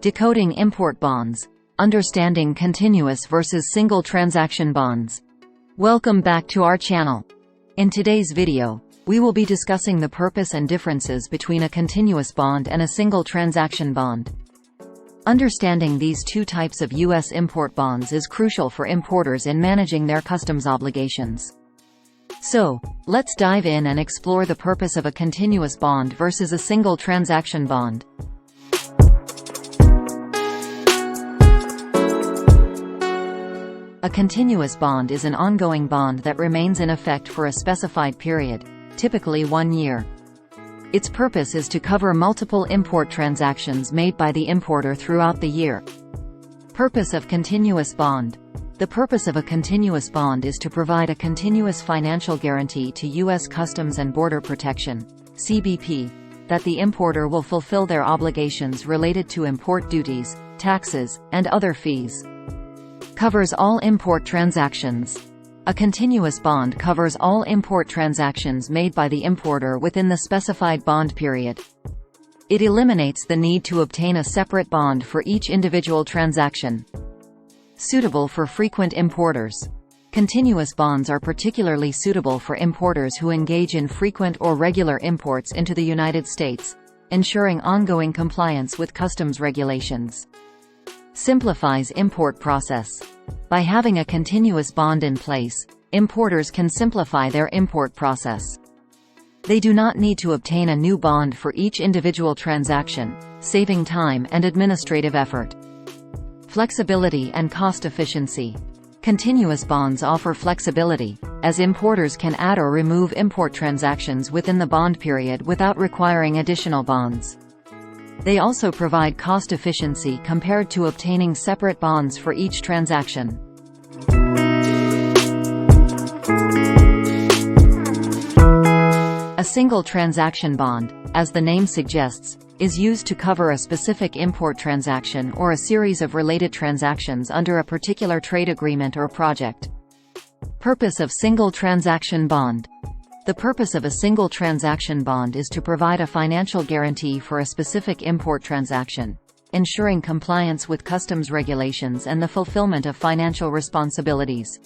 Decoding import bonds. Understanding continuous versus single transaction bonds. Welcome back to our channel. In today's video, we will be discussing the purpose and differences between a continuous bond and a single transaction bond. Understanding these two types of U.S. import bonds is crucial for importers in managing their customs obligations. So, let's dive in and explore the purpose of a continuous bond versus a single transaction bond. A continuous bond is an ongoing bond that remains in effect for a specified period, typically 1 year. Its purpose is to cover multiple import transactions made by the importer throughout the year. Purpose of continuous bond. The purpose of a continuous bond is to provide a continuous financial guarantee to U.S. Customs and Border Protection (CBP) that the importer will fulfill their obligations related to import duties, taxes, and other fees. Covers all import transactions. A continuous bond covers all import transactions made by the importer within the specified bond period. It eliminates the need to obtain a separate bond for each individual transaction. Suitable for frequent importers. Continuous bonds are particularly suitable for importers who engage in frequent or regular imports into the United States, ensuring ongoing compliance with customs regulations. Simplifies import process. By having a continuous bond in place, importers can simplify their import process. They do not need to obtain a new bond for each individual transaction, saving time and administrative effort. Flexibility and cost efficiency. Continuous bonds offer flexibility, as importers can add or remove import transactions within the bond period without requiring additional bonds. They also provide cost efficiency compared to obtaining separate bonds for each transaction. A single transaction bond, as the name suggests, is used to cover a specific import transaction or a series of related transactions under a particular trade agreement or project. Purpose of single transaction bond. The purpose of a single transaction bond is to provide a financial guarantee for a specific import transaction, ensuring compliance with customs regulations and the fulfillment of financial responsibilities.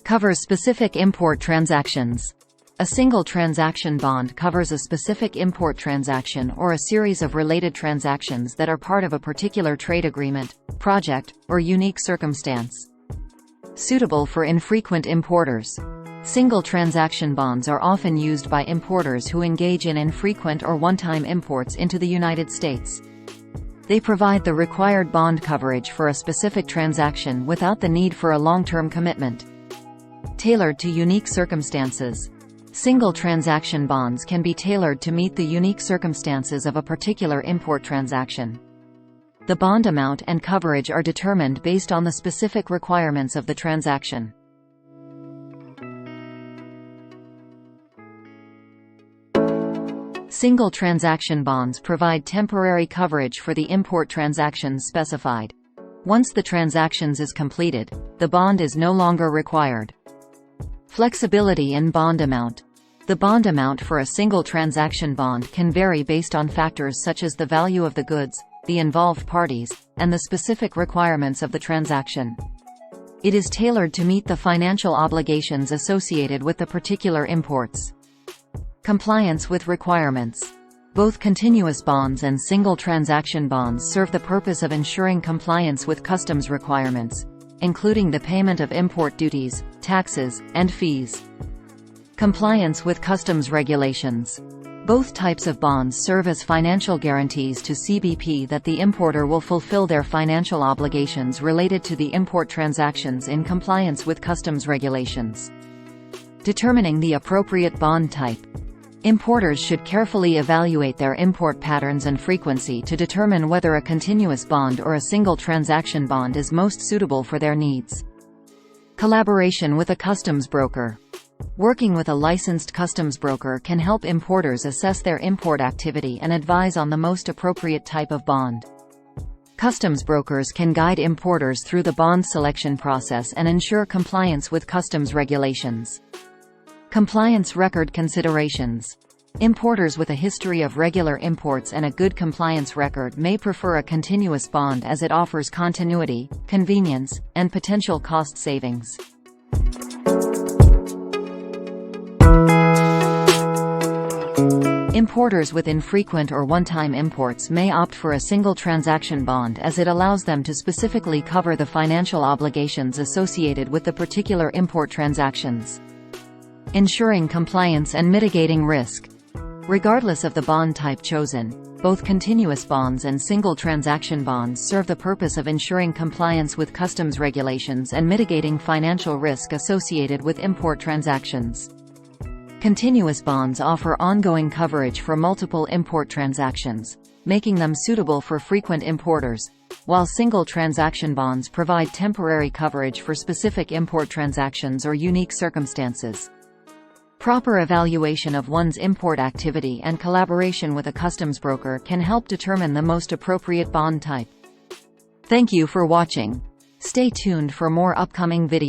Covers specific import transactions. A single transaction bond covers a specific import transaction or a series of related transactions that are part of a particular trade agreement, project, or unique circumstance. Suitable for infrequent importers. Single transaction bonds are often used by importers who engage in infrequent or one-time imports into the United States. They provide the required bond coverage for a specific transaction without the need for a long-term commitment. Tailored to unique circumstances. Single transaction bonds can be tailored to meet the unique circumstances of a particular import transaction. The bond amount and coverage are determined based on the specific requirements of the transaction. Single transaction bonds provide temporary coverage for the import transactions specified. Once the transactions is completed, the bond is no longer required. Flexibility in bond amount. The bond amount for a single transaction bond can vary based on factors such as the value of the goods, the involved parties, and the specific requirements of the transaction. It is tailored to meet the financial obligations associated with the particular imports. Compliance with requirements. Both continuous bonds and single transaction bonds serve the purpose of ensuring compliance with customs requirements, including the payment of import duties, taxes, and fees. Compliance with customs regulations. Both types of bonds serve as financial guarantees to CBP that the importer will fulfill their financial obligations related to the import transactions in compliance with customs regulations. Determining the appropriate bond type. Importers should carefully evaluate their import patterns and frequency to determine whether a continuous bond or a single transaction bond is most suitable for their needs. Collaboration with a customs broker. Working with a licensed customs broker can help importers assess their import activity and advise on the most appropriate type of bond. Customs brokers can guide importers through the bond selection process and ensure compliance with customs regulations. Compliance record considerations. Importers with a history of regular imports and a good compliance record may prefer a continuous bond as it offers continuity, convenience, and potential cost savings. Importers with infrequent or one-time imports may opt for a single transaction bond as it allows them to specifically cover the financial obligations associated with the particular import transactions, ensuring compliance and mitigating risk. Regardless of the bond type chosen, both continuous bonds and single transaction bonds serve the purpose of ensuring compliance with customs regulations and mitigating financial risk associated with import transactions. Continuous bonds offer ongoing coverage for multiple import transactions, making them suitable for frequent importers, while single transaction bonds provide temporary coverage for specific import transactions or unique circumstances. Proper evaluation of one's import activity and collaboration with a customs broker can help determine the most appropriate bond type. Thank you for watching. Stay tuned for more upcoming videos.